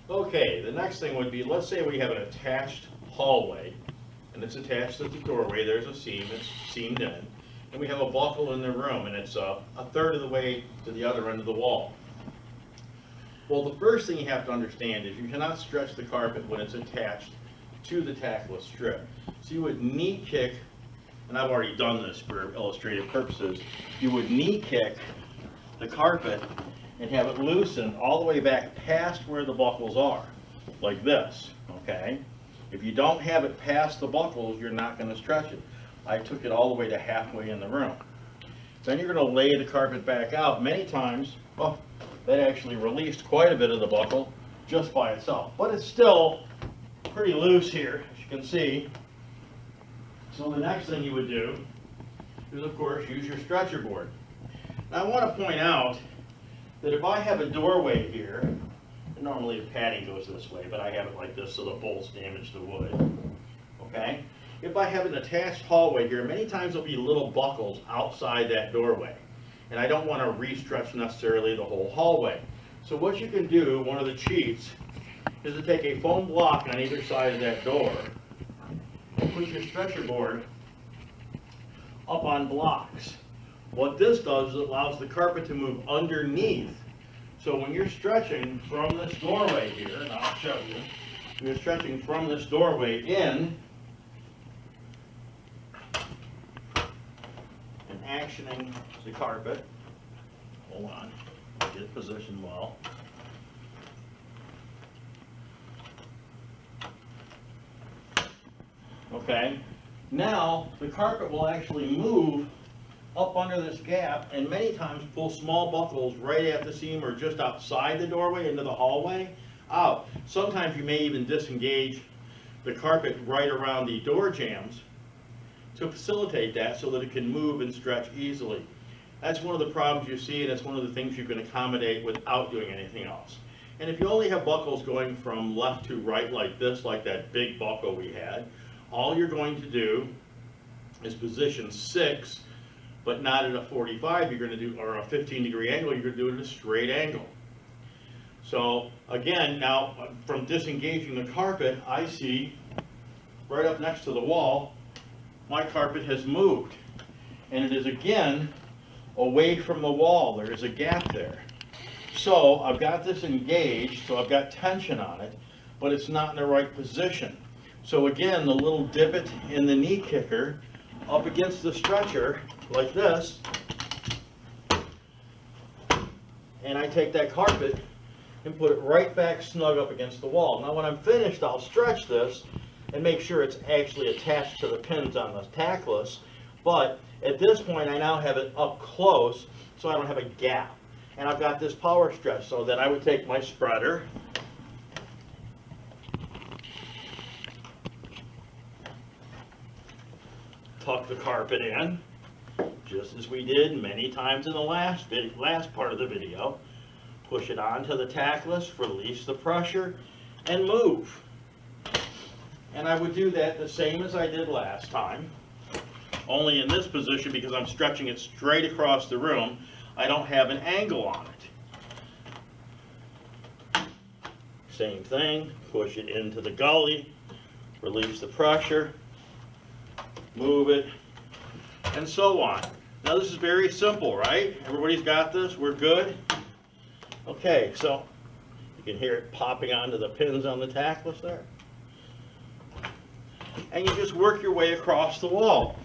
Okay, the next thing would be, let's say we have an attached hallway, and it's attached to the doorway. There's a seam, it's seamed in, and we have a buckle in the room, and it's a third of the way to the other end of the wall. Well, the first thing you have to understand is you cannot stretch the carpet when it's attached to the tackless strip. So you would knee kick, and I've already done this for illustrative purposes, you would knee kick the carpet and have it loosen all the way back past where the buckles are, like this, okay? If you don't have it past the buckles, you're not going to stretch it. I took it all the way to halfway in the room. Then you're going to lay the carpet back out. Many times, oh, that actually released quite a bit of the buckle just by itself. But it's still pretty loose here, as you can see. So the next thing you would do is, of course, use your stretcher board. Now I want to point out that if I have a doorway here, and normally the padding goes this way, but I have it like this so the bolts damage the wood, okay? If I have an attached hallway here, many times there'll be little buckles outside that doorway, and I don't want to re-stretch necessarily the whole hallway. So what you can do, one of the cheats, is to take a foam block on either side of that door and put your stretcher board up on blocks. What this does is it allows the carpet to move underneath. So when you're stretching from this doorway here, and I'll show you, when you're stretching from this doorway in and actioning the carpet, hold on, get it positioned well. Okay, now the carpet will actually move up under this gap and many times pull small buckles right at the seam or just outside the doorway into the hallway out. Sometimes you may even disengage the carpet right around the door jambs to facilitate that so that it can move and stretch easily. That's one of the problems you see, and it's one of the things you can accommodate without doing anything else. And if you only have buckles going from left to right like this, like that big buckle we had, all you're going to do is position 6, but not at a 45, you're going to do, or a 15-degree angle, you're going to do it at a straight angle. So again, now from disengaging the carpet, I see right up next to the wall, my carpet has moved. And it is again away from the wall. There is a gap there. So I've got this engaged, so I've got tension on it, but it's not in the right position. So again, the little divot in the knee kicker up against the stretcher like this, and I take that carpet and put it right back snug up against the wall. Now when I'm finished, I'll stretch this and make sure it's actually attached to the pins on the tackless, but at this point I now have it up close so I don't have a gap. And I've got this power stretch, so that I would take my spreader, tuck the carpet in, just as we did many times in the last part of the video. Push it onto the tackless, release the pressure, and move. And I would do that the same as I did last time, only in this position, because I'm stretching it straight across the room, I don't have an angle on it. Same thing, push it into the gully, release the pressure, move it, and so on. Now this is very simple, right? Everybody's got this? We're good? Okay, so you can hear it popping onto the pins on the tackless there. And you just work your way across the wall.